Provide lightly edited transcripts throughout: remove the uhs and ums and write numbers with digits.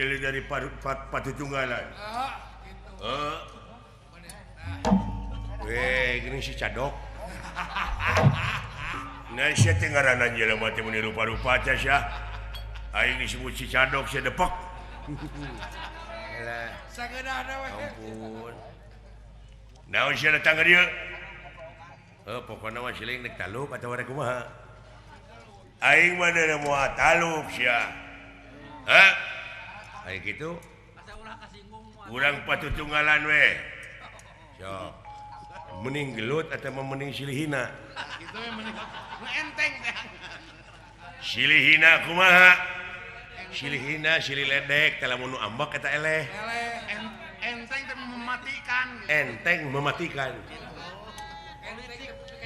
gele dari patutunggalan. Gini si cadok. Nah, saya ngaran aja lah mati meni rupa-rupa aja sih. Aing disebut si cadok si depok. Sagedana we. Ampun. Naon sia datang ka dieu? Pokona mah siling nek taluk atawa rek kumaha. Aing mah da moal taluk sia. Aya kitu. Urang patutunggalan we. Sok. Mending gelut atau mending silihina? Kitu we mending enteng teh. Silihina kumaha? Silihina silih ledek talamun nu ambak eta eleh. Enteng teh mematikan. Enteng mematikan.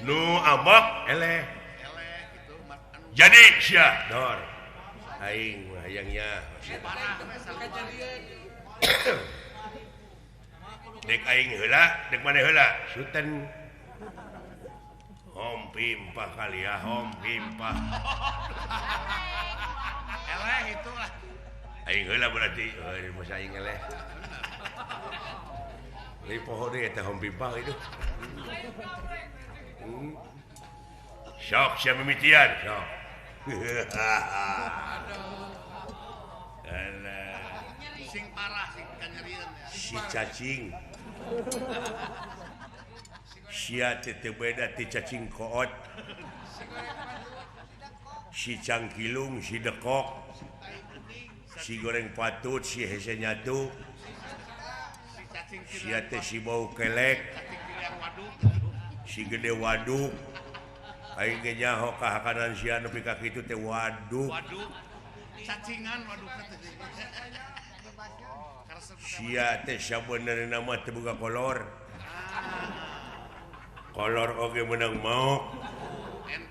Nu ambak eleh. Gitu. Jadi sia dor. Aing hayangnya. Dek aing heula, dek mana heula? Suten. Hom pimpah kali ya, hom pimpah. Eleh itulah. Aing heula berarti, masa aing eleh. Ini pohon dia teh hom pimpah itu. Sok sia mimitian, sok. Sing parah sing kanyerian ya. Si cacing. Sia teu beda ti cacing koot. Si cangkilung, si dekok. Si goreng patut, si hese nyatu. Sia teh si bau kelek. Si gede waduk. Aing ge nyaho kahakanan sia nepi ka kitu teh waduk. Waduk. Cacingan waduk teh. Sia teh sabenerna mah teu boga kolor. Kolor oge meunang maok.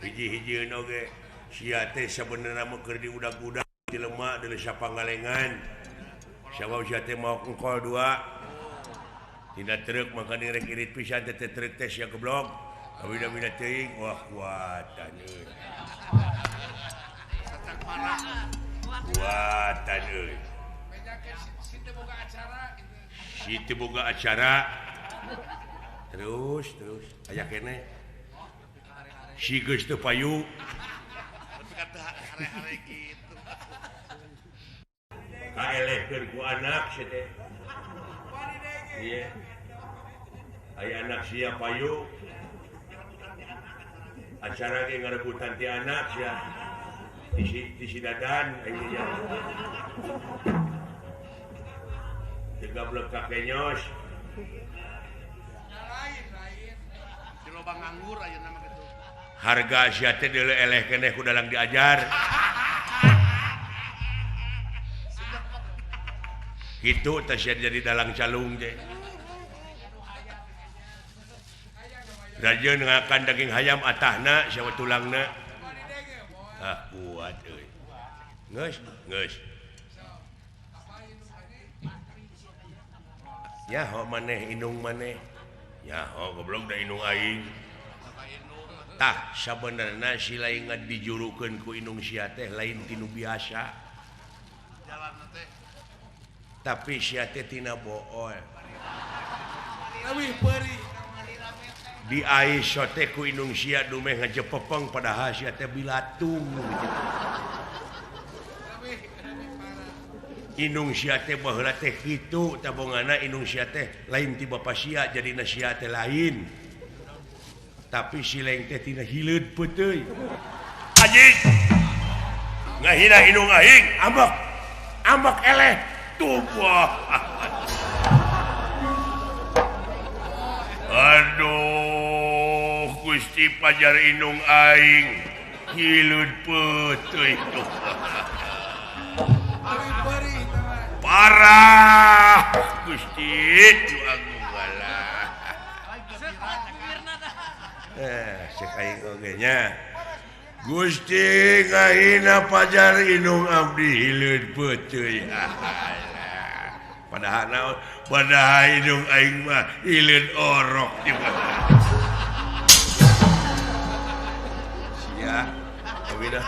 Hiji-hijieun oge. Sia teh sabenerna mah keur diudag-udag di lemak deuleu sapangalengan. Sabab sia teh maok engkol 2. Tina truk maka direk irit pisan teh truk teh sia goblok. Awida-wida teuing wah kuatan euy. Satang parah. Kuatan euy. Si teu boga acara. Terus aya kene. Si geus teu payu. Kata are-are gitu. Kaelehkeun ku anak si teh. Ieu. Aya anak sia payu. Acara ge ngarebutan ti anak sia. Di si dadan aing nya. Gablek kakenyos. Di lobang nganggur ayeuna mah kitu. Harga sia teh deuleu eleh keneh ku dalang diajar. Kitu teh sia jadi dalang calung teh. Rajeun ngakan daging hayam atahna sia tulangna. Kuat euy. Geus. Ya ho maneh indung maneh. Ya ho goblok da indung aing. Tah sabenerna si lain dijurukeun ku indung sia teh lain tinu biasa. Jalanna teh. Tapi sia teh tina bool. Leuwih peuri. Di Aisyah teh ku indung sia dumeh ngajepepeng padahal sia teh bilatung. Indung sia teh baheula teh kitu tabongana indung sia teh lain ti bapa sia jadina sia teh lain. Tapi si leng teh tina hileud peuteui. Anjing. Ngahina indung aing, ambak eleh tubuh. Aduh, Gusti pajar indung aing hileud peuteui tuh. Parah Gusti nu agung balah. Cek aing oge nya. Gusti ngahina pajar indung abdi hileud peuteui. Padahal naon? Padahal indung aing mah hileud orok juga. Sia, abdi dah.